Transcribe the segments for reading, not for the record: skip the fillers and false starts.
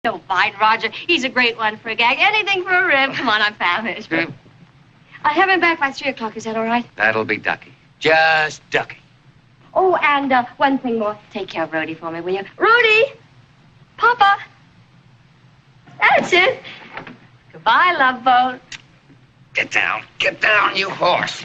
Don't mind Roger. He's a great one for a gag. Anything for a rib. Come on, I'm famished. I'll have him back by 3 o'clock. Is that all right? That'll be ducky. Just ducky. Oh, and one thing more. Take care of Rhodey for me, will you? Rhodey! Papa! That's it. Goodbye, love boat. Get down, you horse.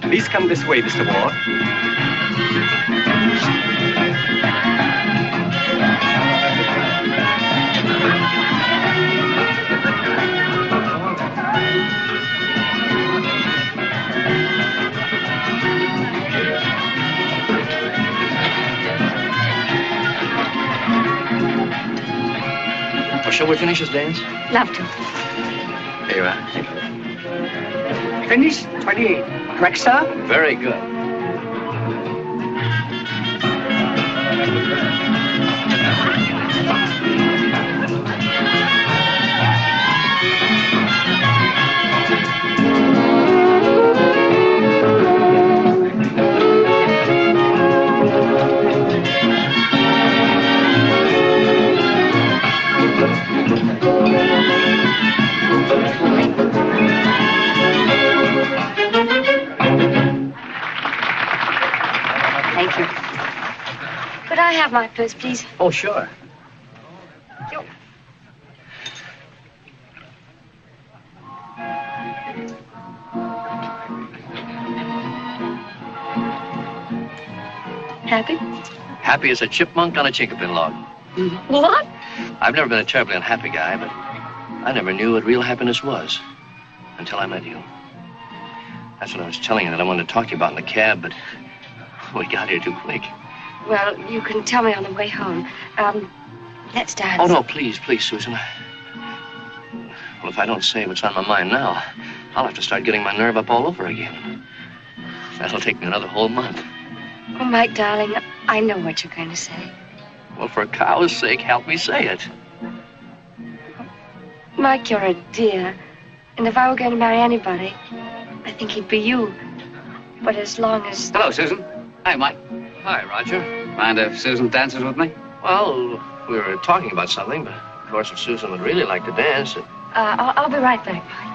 Please come this way, Mr. Ward. Well, shall we finish this dance? Love to. Here you are. Finish 28. Correct, sir? Very good. Thank you. Could I have my purse, please? Oh, sure. You. Happy? Happy as a chipmunk on a chinkapin log. What? I've never been a terribly unhappy guy, but I never knew what real happiness was until I met you. That's what I was telling you that I wanted to talk to you about in the cab, but we got here too quick. Well, you can tell me on the way home. Let's dance. Oh, no, please, Susan. Well, if I don't say what's on my mind now, I'll have to start getting my nerve up all over again. That'll take me another whole month. Oh, Mike, darling, I know what you're going to say. Well, for a cow's sake, help me say it. Mike, you're a dear. And if I were going to marry anybody, I think he'd be you. But as long as... Hello, Susan. Hi, Mike. Hi, Roger. Mind if Susan dances with me? Well, we were talking about something, but of course, if Susan would really like to dance... I'll be right back, Mike.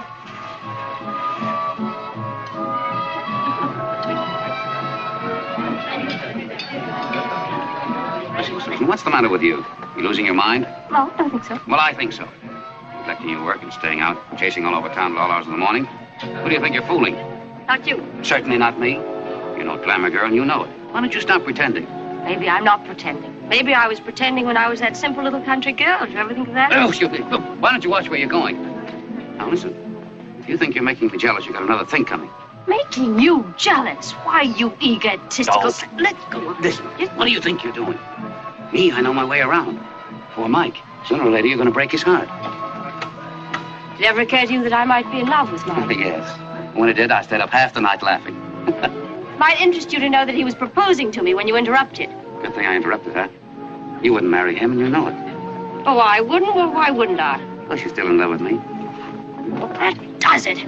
Susan, what's the matter with you? You losing your mind? No, I don't think so. Well, I think so. Neglecting your work and staying out, chasing all over town at all hours of the morning. Who do you think you're fooling? Not you. Certainly not me. You're no glamour girl, and you know it. Why don't you stop pretending? Maybe I'm not pretending. Maybe I was pretending when I was that simple little country girl. Did you ever think of that? Oh, look, why don't you watch where you're going? Now, listen. If you think you're making me jealous, you got another thing coming. Making you jealous? Why, you egotistical... Oh, let go of this. What do you think you're doing? Me, I know my way around. Poor Mike. Sooner or later, you're going to break his heart. Did it ever occur to you that I might be in love with Mike? Yes. When it did, I stayed up half the night laughing. Might interest you to know that he was proposing to me when you interrupted. Good thing I interrupted, huh? You wouldn't marry him, and you know it. Oh, I wouldn't? Well, why wouldn't I? Well, she's still in love with me. Well, that does it.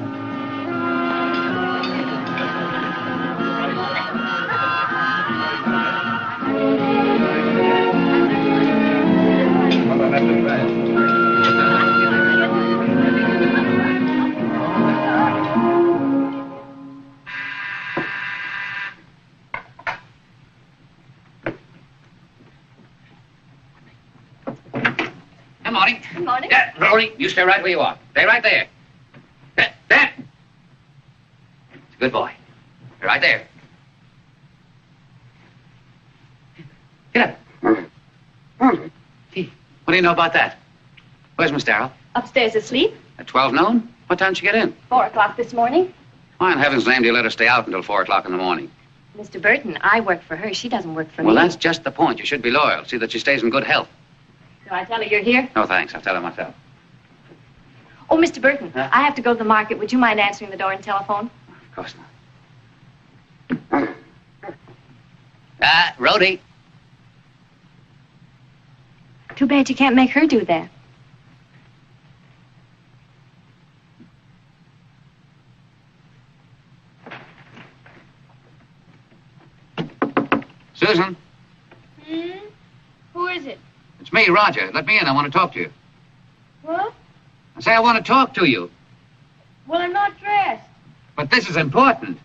Good morning. Good morning. Yeah, Brody, you stay right where you are. Stay right there. There. Good boy. Stay right there. Get up. Hey, what do you know about that? Where's Miss Darrell? Upstairs asleep. At 12 noon? What time did she get in? 4 o'clock this morning. Why in heaven's name do you let her stay out until 4 o'clock in the morning? Mr. Burton, I work for her. She doesn't work for Well, me. that's just the point. You should be loyal. See that she stays in good health. So I tell her you're here? No, thanks. I'll tell her myself. Oh, Mr. Burton, Huh? I have to go to the market. Would you mind answering the door and telephone? Of course not. Rhodey. Too bad you can't make her do that. Susan, Who is it? it's me, Roger. Let me in. I want to talk to you. What? I say I want to talk to you. Well, I'm not dressed. But this is important.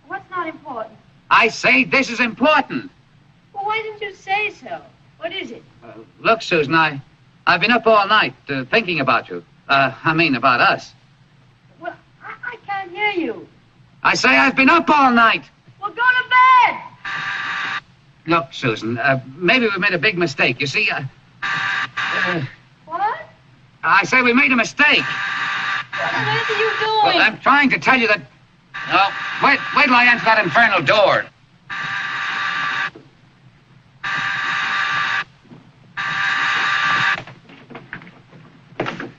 What's not important? I say this is important. Well, why didn't you say so? What is it? Look, Susan, I've been up all night thinking about you. About us. Well, I can't hear you. I say I've been up all night. Well, go to bed. Look, Susan, maybe we made a big mistake. You see, What? I say we made a mistake. What on earth are you doing? Well, I'm trying to tell you that... Oh, wait till I answer that infernal door.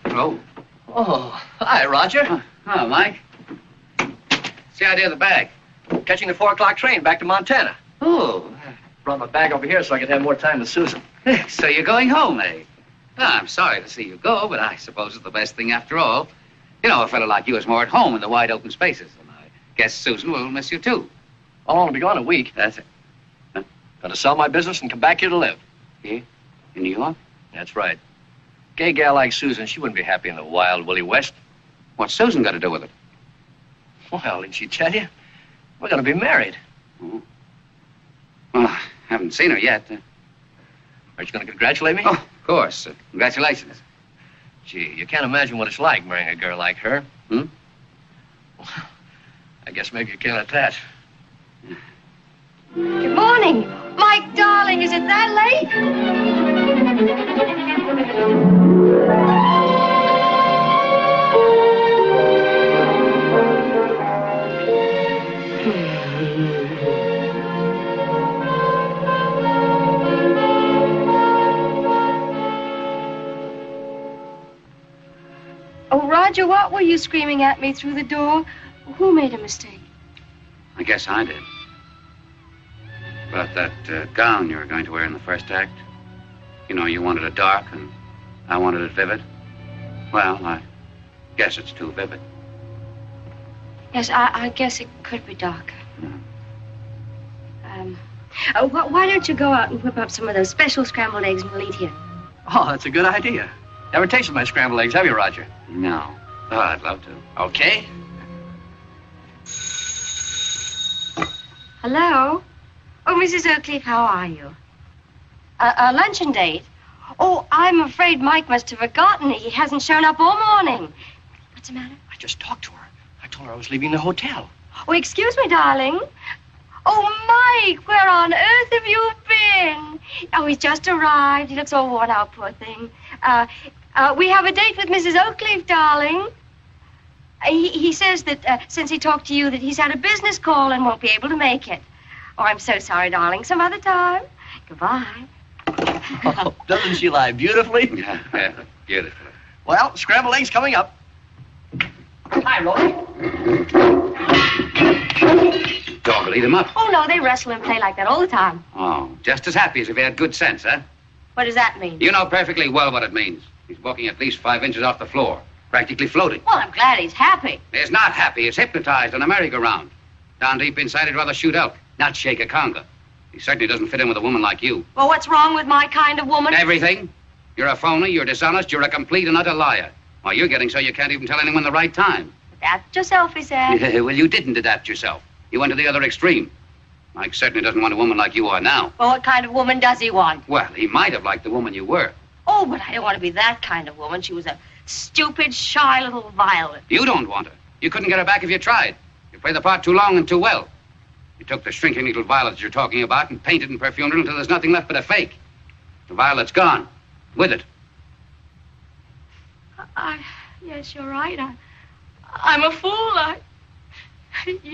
Hello? Oh, hi, Roger. Oh, Mike. What's the idea of the bag? Catching the 4 o'clock train back to Montana. Oh, Brought my bag over here so I could have more time with Susan. so you're going home, eh? Well, I'm sorry to see you go, but I suppose it's the best thing after all. You know, a fellow like you is more at home in the wide open spaces, and I guess Susan will miss you, too. I'll only be gone a week. That's it. Gonna sell my business and come back here to live. Here? In New York? That's right. Gay gal like Susan, she wouldn't be happy in the wild Willie West. What's Susan got to do with it? Well, didn't she tell you? We're gonna be married. Oh. Well, I haven't seen her yet. Aren't you gonna congratulate me? Oh, of course. Congratulations. Gee, you can't imagine what it's like marrying a girl like her. Hmm? Well, I guess maybe you can at that. Good morning. Mike, darling, is it that late? Oh, Roger, what were you screaming at me through the door? Who made a mistake? I guess I did. About that gown you were going to wear in the first act. You know, you wanted it dark, and I wanted it vivid. Well, I guess it's too vivid. Yes, I guess it could be darker. Yeah. Why don't you go out and whip up some of those special scrambled eggs and we'll eat here? Oh, that's a good idea. Never tasted my scrambled eggs, have you, Roger? No. Oh, I'd love to. Okay. Hello? Oh, Mrs. Oakleaf, how are you? A luncheon date? Oh, I'm afraid Mike must have forgotten. He hasn't shown up all morning. What's the matter? I just talked to her. I told her I was leaving the hotel. Oh, excuse me, darling. Oh, Mike, where on earth have you been? Oh, he's just arrived. He looks all worn out, poor thing. We have a date with Mrs. Oakleaf, darling. He says that since he talked to you that he's had a business call and won't be able to make it. Oh, I'm so sorry, darling. Some other time. Goodbye. Oh, doesn't she lie beautifully? Yeah, beautiful. Well, scrambled eggs coming up. Hi, Rosie. Dog will eat him up. Oh, no, they wrestle and play like that all the time. Oh, just as happy as if he had good sense, huh? What does that mean? You know perfectly well what it means. He's walking at least 5 inches off the floor, practically floating. Well, I'm glad he's happy. He's not happy. He's hypnotized on a merry-go-round. Down deep inside, he'd rather shoot elk, not shake a conga. He certainly doesn't fit in with a woman like you. Well, what's wrong with my kind of woman? Everything. You're a phony, you're dishonest, you're a complete and utter liar. Well, you're getting so you can't even tell anyone the right time. Adapt yourself, he said. Well, you didn't adapt yourself. You went to the other extreme. Mike certainly doesn't want a woman like you are now. Well, what kind of woman does he want? Well, he might have liked the woman you were. Oh, but I don't want to be that kind of woman. She was a stupid, shy little violet. You don't want her. You couldn't get her back if you tried. You played the part too long and too well. You took the shrinking little violet you're talking about and painted and perfumed her until there's nothing left but a fake. The violet's gone. With it. Yes, you're right. I'm a fool.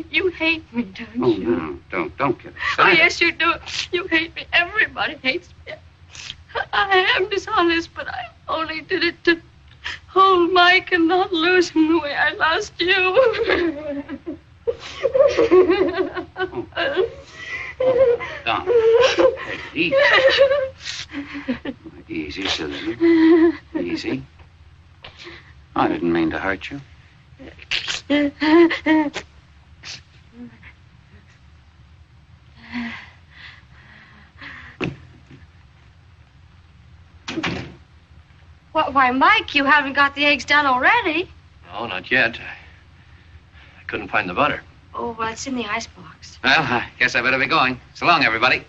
You hate me, don't you? No, don't get Oh, excited. yes, you do. You hate me. Everybody hates me. I am dishonest, but I only did it to hold Mike and not lose him the way I lost you. Donna, take it easy. Easy, Susan. Easy. I didn't mean to hurt you. Why, Mike, you haven't got the eggs done already. No, not yet. I couldn't find the butter. Oh, well, it's in the icebox. Well, I guess I better be going. So long, everybody.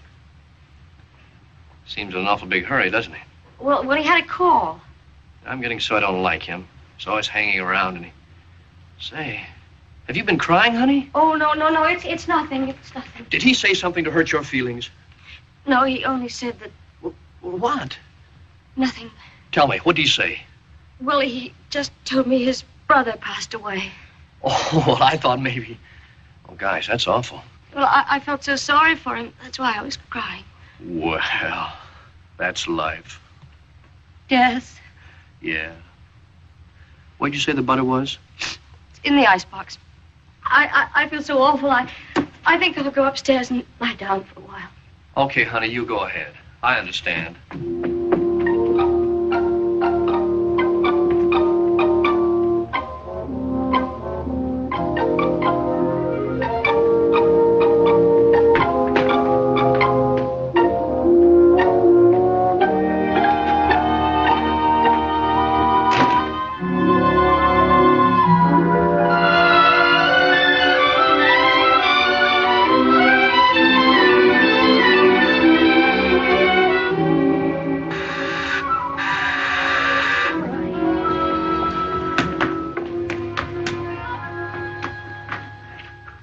Seems in an awful big hurry, doesn't he? Well, he had a call. I'm getting so I don't like him. He's always hanging around, and he... Say, have you been crying, honey? Oh, no, it's nothing. It's nothing. Did he say something to hurt your feelings? No, he only said that What? nothing. Tell me, what did he say? Well, he just told me his brother passed away. Oh, well, I thought maybe... Oh, gosh, that's awful. Well, I felt so sorry for him. That's why I was crying. Well, that's life. Yes, Yeah. Where'd you say the butter was? it's in the icebox. I feel so awful. I think I'll go upstairs and lie down for a while. Okay, honey, you go ahead. I understand.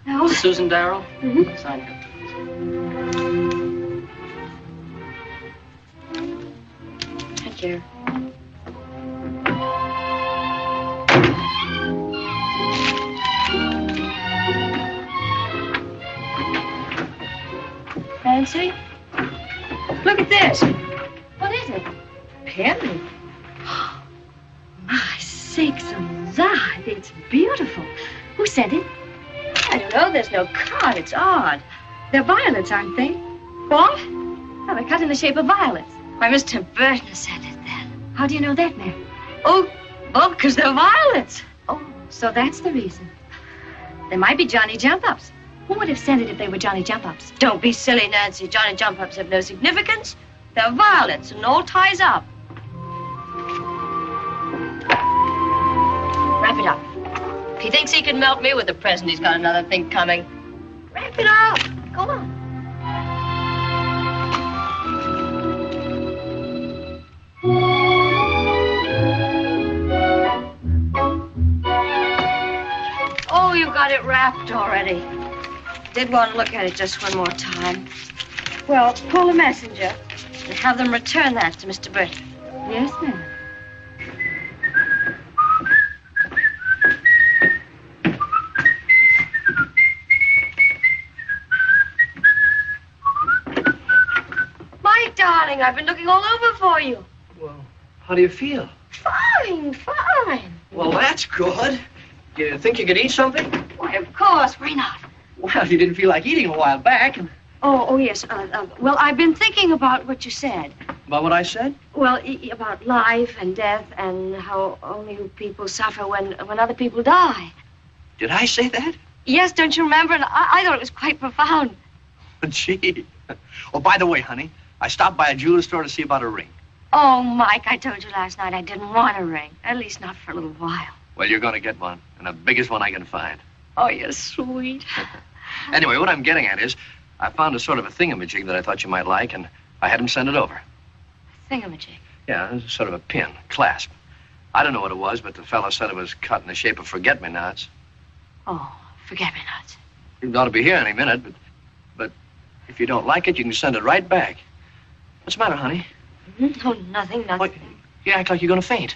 No? Susan Darrow? Mm-hmm. Sign here. Thank you. Nancy? Look at this. What is it? Penny. My sakes alive, it's beautiful. Who sent it? I don't know. There's no card. It's odd. They're violets, aren't they? What? Oh, they're cut in the shape of violets. Why, Mr. Burton sent it then. How do you know that, Mary? Oh, because they're violets. Oh, so that's the reason. They might be Johnny Jump-Ups. Who would have sent it if they were Johnny Jump-Ups? Don't be silly, Nancy. Johnny Jump-Ups have no significance. They're violets and all ties up. Wrap it up. If he thinks he can melt me with a present, he's got another thing coming. Wrap it up. Go on. Oh, you got it wrapped already. Did want to look at it just one more time. Well, pull the messenger and have them return that to Mr. Burton. Yes, ma'am. Mike, darling, I've been looking all over for you. Well, how do you feel? Fine, fine. Well, that's good. You think you could eat something? Why, of course. Why not? Well, you didn't feel like eating a while back. And... Oh, yes. Well, I've been thinking about what you said. About what I said? Well, about life and death and how only people suffer when other people die. Did I say that? Yes, don't you remember? And I thought it was quite profound. Gee. Oh, by the way, honey, I stopped by a jeweler's store to see about a ring. Oh, Mike, I told you last night I didn't want a ring. At least not for a little while. Well, you're going to get one, and the biggest one I can find. Oh, you're sweet. Anyway, what I'm getting at is, I found a sort of a thingamajig that I thought you might like, and I had him send it over. Thingamajig. Yeah, it was sort of a pin, clasp. I don't know what it was, but the fellow said it was cut in the shape of forget-me-nots. Oh, forget-me-nots. It ought to be here any minute, but if you don't like it, you can send it right back. What's the matter, honey? Oh, nothing. What, you act like you're going to faint.